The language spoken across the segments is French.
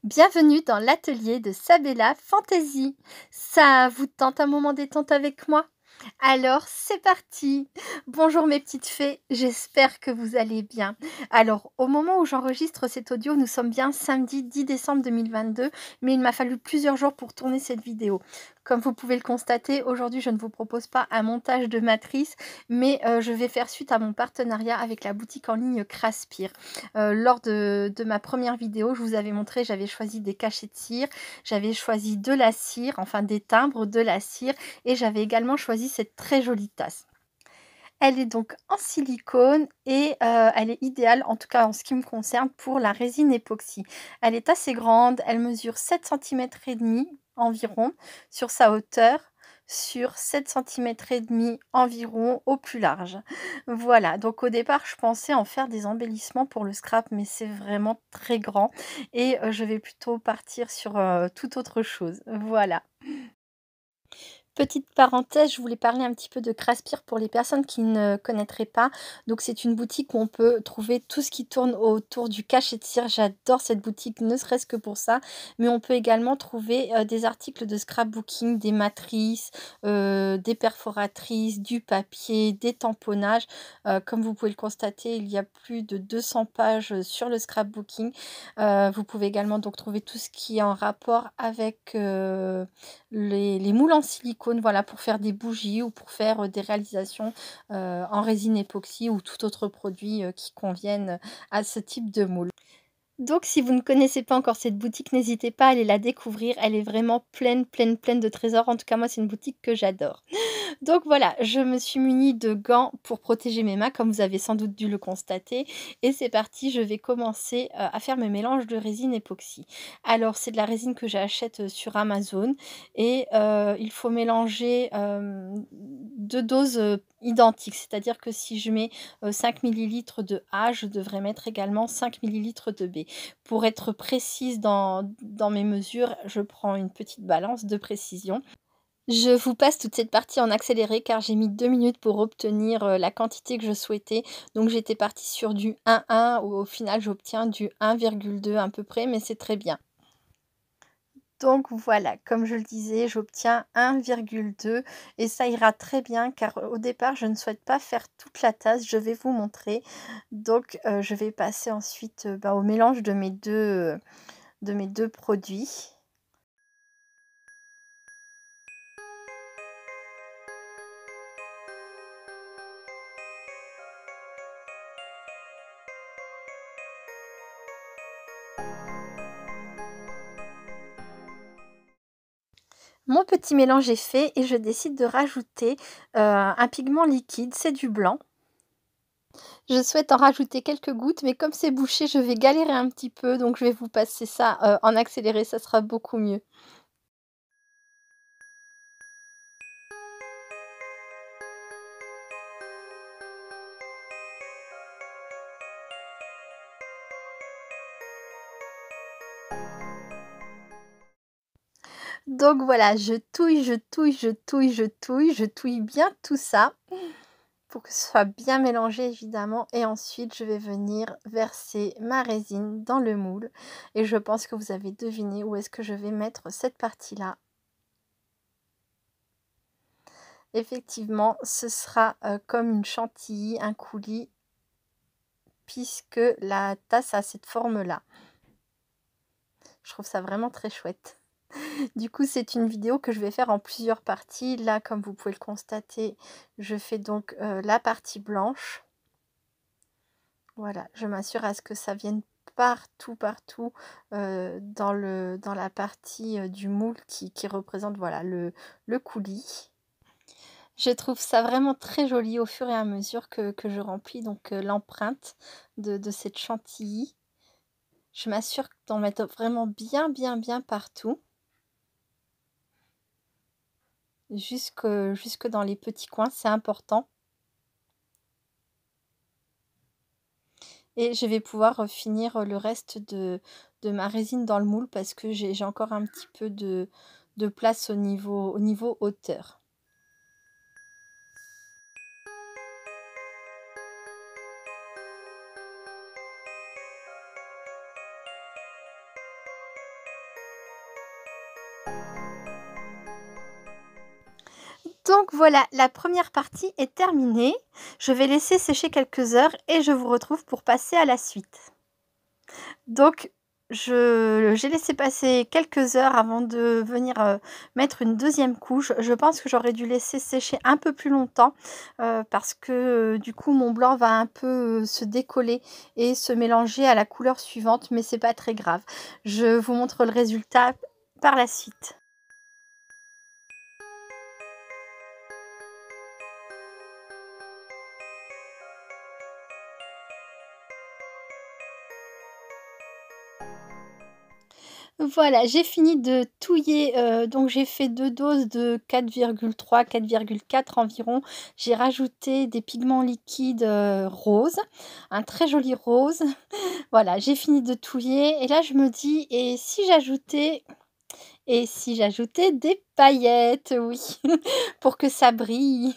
Bienvenue dans l'atelier de Sabella Fantasy. Ça vous tente un moment détente avec moi? Alors c'est parti! Bonjour mes petites fées, j'espère que vous allez bien. Alors au moment où j'enregistre cet audio, nous sommes bien samedi 10 décembre 2022, mais il m'a fallu plusieurs jours pour tourner cette vidéo. Comme vous pouvez le constater, aujourd'hui je ne vous propose pas un montage de matrice, mais je vais faire suite à mon partenariat avec la boutique en ligne Craspire. Lors de ma première vidéo, je vous avais montré, j'avais choisi des cachets de cire, j'avais choisi de la cire, enfin des timbres, de la cire, et j'avais également choisi cette très jolie tasse. Elle est donc en silicone et elle est idéale, en tout cas en ce qui me concerne, pour la résine époxy. Elle est assez grande, elle mesure 7,5 cm environ sur sa hauteur, sur 7,5 cm environ au plus large. Voilà, donc au départ, je pensais en faire des embellissements pour le scrap, mais c'est vraiment très grand et je vais plutôt partir sur toute autre chose. Voilà. Petite parenthèse, je voulais parler un petit peu de Craspire pour les personnes qui ne connaîtraient pas. Donc c'est une boutique où on peut trouver tout ce qui tourne autour du cachet de cire. J'adore cette boutique, ne serait-ce que pour ça. Mais on peut également trouver des articles de scrapbooking, des matrices, des perforatrices, du papier, des tamponnages. Comme vous pouvez le constater, il y a plus de 200 pages sur le scrapbooking. Vous pouvez également donc trouver tout ce qui est en rapport avec les moules en silicone, voilà, pour faire des bougies ou pour faire des réalisations en résine époxy ou tout autre produit qui convienne à ce type de moule. Donc si vous ne connaissez pas encore cette boutique, n'hésitez pas à aller la découvrir. Elle est vraiment pleine, pleine, pleine de trésors. En tout cas, moi, c'est une boutique que j'adore. Donc voilà, je me suis munie de gants pour protéger mes mains, comme vous avez sans doute dû le constater. Et c'est parti, je vais commencer à faire mes mélanges de résine époxy. Alors c'est de la résine que j'achète sur Amazon et il faut mélanger 2 doses identiques. C'est-à-dire que si je mets 5 ml de A, je devrais mettre également 5 ml de B. Pour être précise dans mes mesures, je prends une petite balance de précision. Je vous passe toute cette partie en accéléré car j'ai mis 2 minutes pour obtenir la quantité que je souhaitais. Donc j'étais partie sur du 1,1 où au final j'obtiens du 1,2 à peu près, mais c'est très bien. Donc voilà, comme je le disais, j'obtiens 1,2 et ça ira très bien car au départ je ne souhaite pas faire toute la tasse, je vais vous montrer. Donc je vais passer ensuite au mélange de mes deux produits. Mon petit mélange est fait et je décide de rajouter un pigment liquide, c'est du blanc. Je souhaite en rajouter quelques gouttes, mais comme c'est bouché, je vais galérer un petit peu, donc je vais vous passer ça en accéléré, ça sera beaucoup mieux. Donc voilà, je touille, je touille, je touille, je touille, je touille bien tout ça pour que ce soit bien mélangé évidemment et ensuite je vais venir verser ma résine dans le moule et je pense que vous avez deviné où est-ce que je vais mettre cette partie-là. Effectivement, ce sera comme une chantilly, un coulis, puisque la tasse a cette forme-là. Je trouve ça vraiment très chouette. Du coup, c'est une vidéo que je vais faire en plusieurs parties. Là, comme vous pouvez le constater, je fais donc la partie blanche. Voilà, je m'assure à ce que ça vienne partout, partout dans la partie du moule qui représente voilà, le coulis. Je trouve ça vraiment très joli au fur et à mesure que je remplis donc l'empreinte de cette chantilly. Je m'assure d'en mettre vraiment bien, bien, bien partout. Jusque dans les petits coins, c'est important. Et je vais pouvoir finir le reste de ma résine dans le moule parce que j'ai encore un petit peu de place au niveau hauteur. Donc voilà, la première partie est terminée. Je vais laisser sécher quelques heures et je vous retrouve pour passer à la suite. Donc j'ai laissé passer quelques heures avant de venir, mettre une deuxième couche. Je pense que j'aurais dû laisser sécher un peu plus longtemps, parce que, du coup mon blanc va un peu, se décoller et se mélanger à la couleur suivante, mais c'est pas très grave. Je vous montre le résultat par la suite. Voilà, j'ai fini de touiller, donc j'ai fait 2 doses de 4,3-4,4 environ. J'ai rajouté des pigments liquides, roses, un très joli rose. Voilà, j'ai fini de touiller et là je me dis: et si j'ajoutais des paillettes?» Oui, pour que ça brille.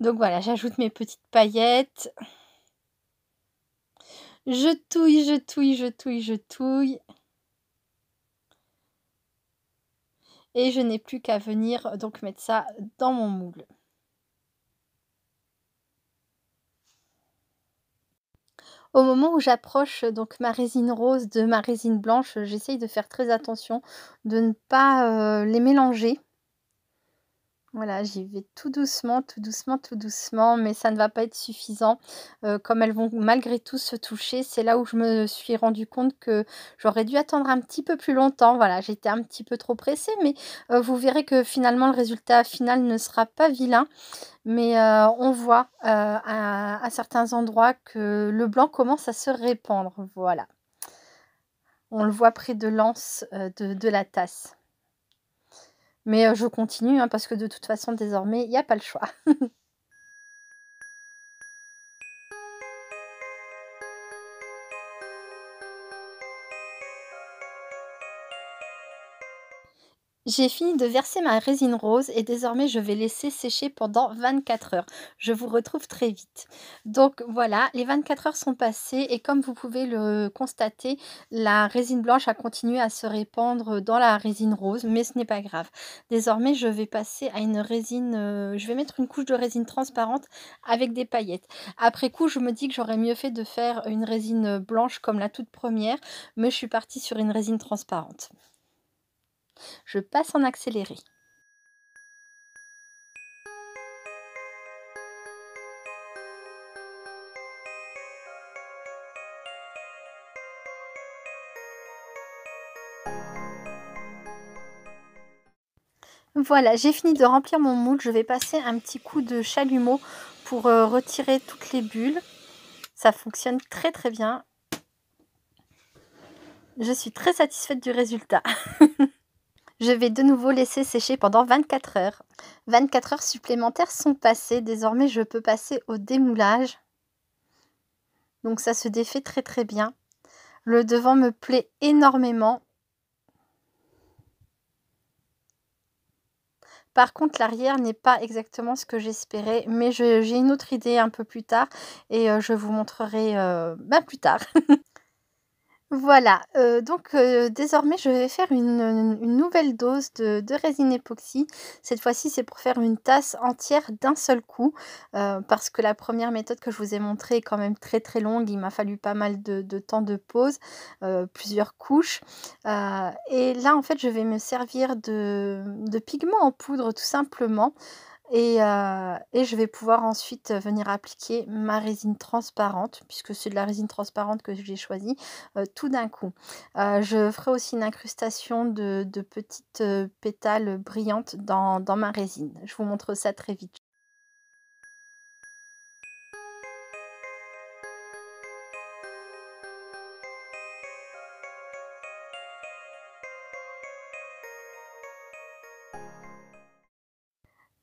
Donc voilà, j'ajoute mes petites paillettes. Je touille, je touille, je touille, je touille. Et je n'ai plus qu'à venir donc mettre ça dans mon moule. Au moment où j'approche donc ma résine rose de ma résine blanche, j'essaye de faire très attention de ne pas, les mélanger. Voilà, j'y vais tout doucement, tout doucement, tout doucement, mais ça ne va pas être suffisant. Comme elles vont malgré tout se toucher, c'est là où je me suis rendu compte que j'aurais dû attendre un petit peu plus longtemps. Voilà, j'étais un petit peu trop pressée, mais vous verrez que finalement le résultat final ne sera pas vilain. Mais on voit, à certains endroits que le blanc commence à se répandre, voilà. On le voit près de l'anse, de la tasse. Mais je continue, hein, parce que de toute façon désormais, il y a pas le choix. J'ai fini de verser ma résine rose et désormais je vais laisser sécher pendant 24 heures. Je vous retrouve très vite. Donc voilà, les 24 heures sont passées et comme vous pouvez le constater, la résine blanche a continué à se répandre dans la résine rose, mais ce n'est pas grave. Désormais, je vais passer à une résine, je vais mettre une couche de résine transparente avec des paillettes. Après coup, je me dis que j'aurais mieux fait de faire une résine blanche comme la toute première, mais je suis partie sur une résine transparente. Je passe en accéléré. Voilà, j'ai fini de remplir mon moule. Je vais passer un petit coup de chalumeau pour retirer toutes les bulles. Ça fonctionne très très bien. Je suis très satisfaite du résultat. Je vais de nouveau laisser sécher pendant 24 heures. 24 heures supplémentaires sont passées. Désormais, je peux passer au démoulage. Donc ça se défait très très bien. Le devant me plaît énormément. Par contre, l'arrière n'est pas exactement ce que j'espérais, mais j'ai une autre idée un peu plus tard et je vous montrerai, plus tard. Voilà, donc désormais je vais faire une nouvelle dose de résine époxy. Cette fois-ci, c'est pour faire une tasse entière d'un seul coup, parce que la première méthode que je vous ai montrée est quand même très, très longue. Il m'a fallu pas mal de temps de pause, plusieurs couches, et là, en fait, je vais me servir de pigments en poudre tout simplement et je vais pouvoir ensuite, venir appliquer ma résine transparente, puisque c'est de la résine transparente que j'ai choisie, tout d'un coup. Je ferai aussi une incrustation de petites, pétales brillantes dans ma résine. Je vous montre ça très vite.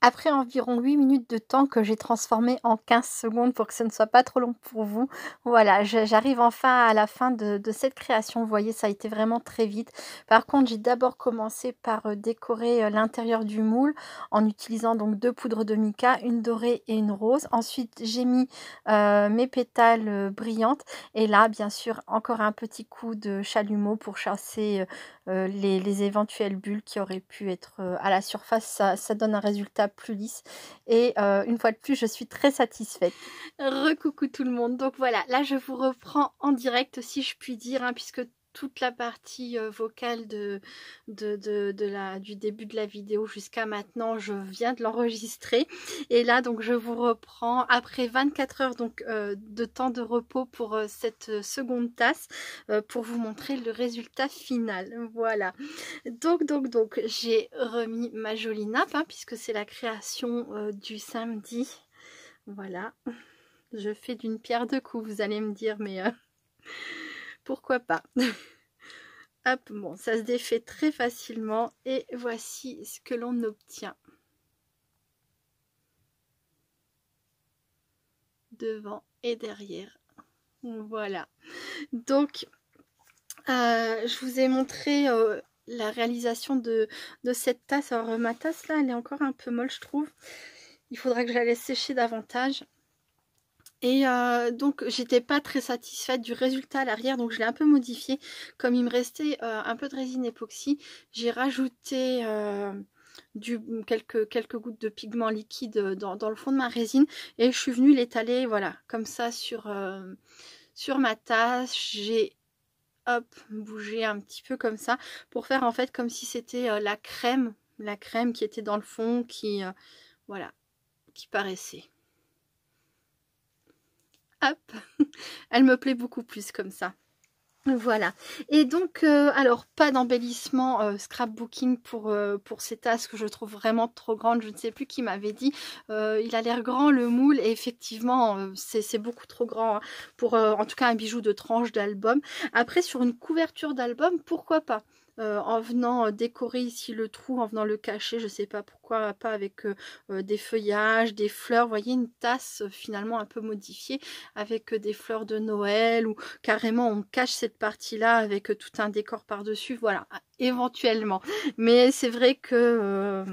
Après environ 8 minutes de temps que j'ai transformé en 15 secondes pour que ce ne soit pas trop long pour vous, voilà, j'arrive enfin à la fin de cette création. Vous voyez, ça a été vraiment très vite. Par contre, j'ai d'abord commencé par, décorer, l'intérieur du moule en utilisant donc 2 poudres de mica, une dorée et une rose. Ensuite, j'ai mis, mes pétales, brillantes et là, bien sûr, encore un petit coup de chalumeau pour chasser, les éventuelles bulles qui auraient pu être, à la surface. Ça donne un résultat plus lisse. Et une fois de plus, je suis très satisfaite. Recoucou tout le monde. Donc voilà, là je vous reprends en direct si je puis dire, hein, puisque toute la partie vocale du début de la vidéo jusqu'à maintenant, je viens de l'enregistrer. Et là, donc, je vous reprends après 24 heures donc, de temps de repos pour cette seconde tasse, pour vous montrer le résultat final. Voilà. Donc, j'ai remis ma jolie nappe, hein, puisque c'est la création du samedi. Voilà. Je fais d'une pierre deux coups, vous allez me dire, mais pourquoi pas. Hop, bon, ça se défait très facilement et voici ce que l'on obtient. Devant et derrière. Voilà. Donc, je vous ai montré la réalisation de cette tasse. Alors, ma tasse là, elle est encore un peu molle, je trouve. Il faudra que je la laisse sécher davantage. Et donc j'étais pas très satisfaite du résultat à l'arrière, donc je l'ai un peu modifié. Comme il me restait un peu de résine époxy, j'ai rajouté quelques gouttes de pigment liquide dans le fond de ma résine, et je suis venue l'étaler, voilà, comme ça sur ma tasse. J'ai bougé un petit peu comme ça pour faire en fait comme si c'était la crème qui était dans le fond, qui voilà, qui paraissait. Hop, elle me plaît beaucoup plus comme ça. Voilà. Et donc, alors, pas d'embellissement scrapbooking pour ces tasses que je trouve vraiment trop grandes. Je ne sais plus qui m'avait dit. Il a l'air grand le moule, et effectivement, c'est beaucoup trop grand, hein, pour en tout cas un bijou de tranche d'album. Après, sur une couverture d'album, pourquoi pas, en venant décorer ici le trou, en venant le cacher, je sais pas pourquoi pas, avec des feuillages, des fleurs. Vous voyez, une tasse finalement un peu modifiée avec des fleurs de Noël, ou carrément on cache cette partie là avec tout un décor par dessus, voilà, éventuellement. Mais c'est vrai que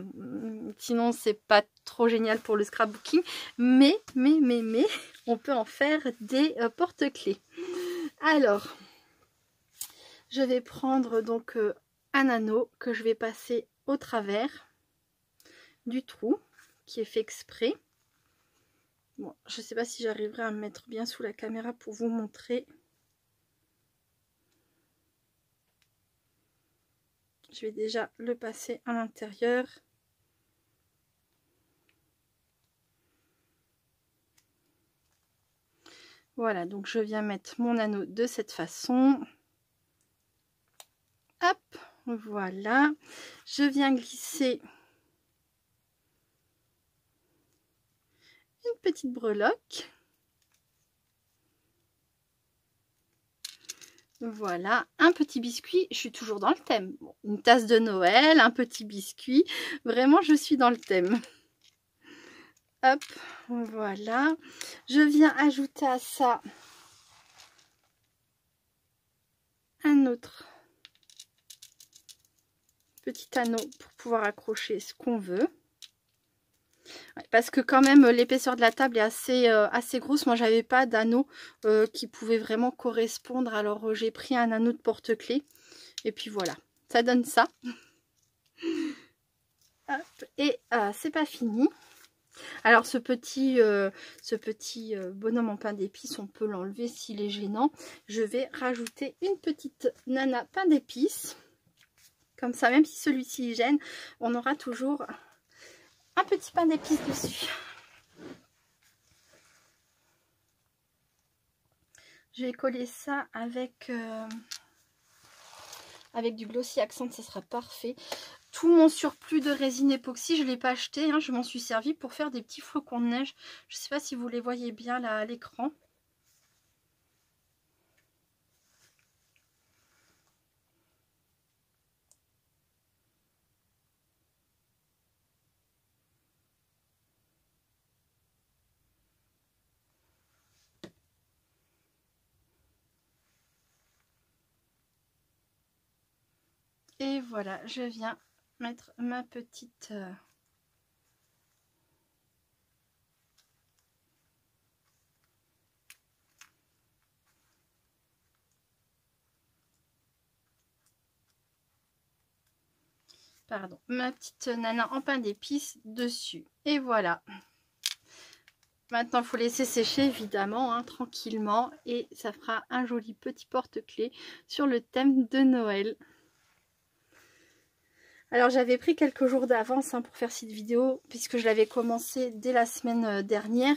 sinon c'est pas trop génial pour le scrapbooking, mais on peut en faire des porte-clés. Alors, je vais prendre donc un anneau que je vais passer au travers du trou qui est fait exprès. Bon, je ne sais pas si j'arriverai à me mettre bien sous la caméra pour vous montrer. Je vais déjà le passer à l'intérieur. Voilà, donc je viens mettre mon anneau de cette façon. Hop, voilà. Je viens glisser une petite breloque. Voilà, un petit biscuit. Je suis toujours dans le thème. Bon, une tasse de Noël, un petit biscuit. Vraiment, je suis dans le thème. Hop, voilà. Je viens ajouter à ça un autre petit anneau pour pouvoir accrocher ce qu'on veut. Ouais, parce que quand même l'épaisseur de la table est assez grosse. Moi j'avais pas d'anneau qui pouvait vraiment correspondre, alors j'ai pris un anneau de porte-clés et puis voilà, ça donne ça. Hop, et c'est pas fini. Alors ce petit bonhomme en pain d'épices, on peut l'enlever s'il est gênant. Je vais rajouter une petite nana pain d'épices. Comme ça, même si celui-ci gêne, on aura toujours un petit pain d'épices dessus. Je vais coller ça avec du Glossy Accent, ça sera parfait. Tout mon surplus de résine époxy, je ne l'ai pas acheté, hein, je m'en suis servi pour faire des petits flocons de neige. Je ne sais pas si vous les voyez bien là à l'écran. Et voilà, je viens mettre ma petite pardon, ma petite nana en pain d'épices dessus. Et voilà. Maintenant, il faut laisser sécher évidemment, hein, tranquillement. Et ça fera un joli petit porte-clés sur le thème de Noël. Alors j'avais pris quelques jours d'avance, hein, pour faire cette vidéo, puisque je l'avais commencé dès la semaine dernière.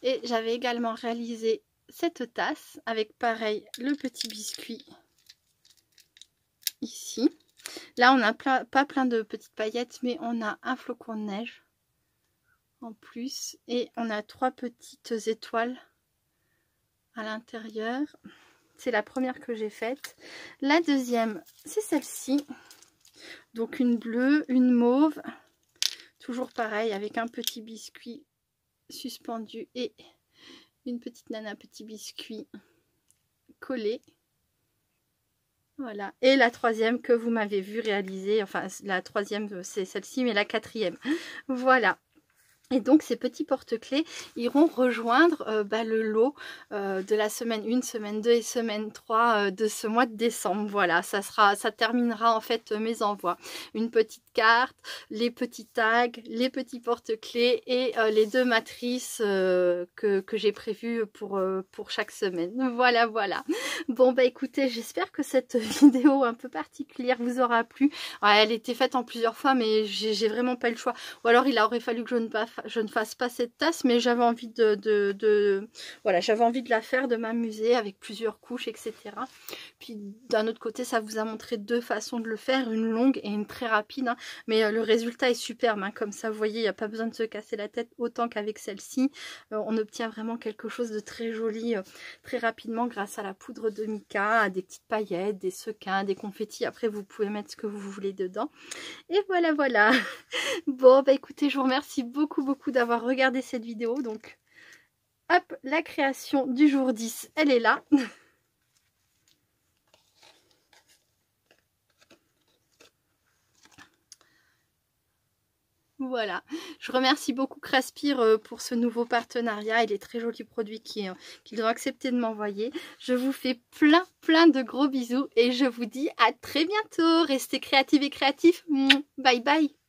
Et j'avais également réalisé cette tasse avec pareil le petit biscuit ici. Là on n'a pas plein de petites paillettes, mais on a un flocon de neige en plus. Et on a 3 petites étoiles à l'intérieur. C'est la première que j'ai faite. La deuxième, c'est celle-ci. Donc une bleue, une mauve, toujours pareil avec un petit biscuit suspendu et une petite nana petit biscuit collé. Voilà. Et la troisième que vous m'avez vu réaliser, enfin la troisième c'est celle-ci, mais la quatrième. Voilà. Et donc ces petits porte-clés iront rejoindre le lot de la semaine 1, semaine 2 et semaine 3 de ce mois de décembre. Voilà, ça terminera en fait mes envois. Une petite carte, les petits tags, les petits porte-clés et les 2 matrices que j'ai prévues pour chaque semaine. Voilà, voilà. Bon bah écoutez, j'espère que cette vidéo un peu particulière vous aura plu. Ouais, elle était faite en plusieurs fois, mais j'ai vraiment pas eu le choix. Ou alors il aurait fallu que je ne fasse pas cette tasse, mais j'avais envie voilà, j'avais envie de la faire, de m'amuser avec plusieurs couches, etc. Puis d'un autre côté, ça vous a montré 2 façons de le faire, une longue et une très rapide, hein. Mais le résultat est superbe, hein. Comme ça, vous voyez, il n'y a pas besoin de se casser la tête autant qu'avec celle-ci. On obtient vraiment quelque chose de très joli, très rapidement grâce à la poudre de mica, à des petites paillettes, des sequins, des confettis. Après, vous pouvez mettre ce que vous voulez dedans. Et voilà, voilà. Bon, bah écoutez, je vous remercie beaucoup d'avoir regardé cette vidéo. Donc, hop, la création du jour 10, elle est là. Voilà, je remercie beaucoup Craspir pour ce nouveau partenariat et les très jolis produits qu'ils ont accepté de m'envoyer. Je vous fais plein de gros bisous et je vous dis à très bientôt. Restez créatifs et créatifs. Bye bye.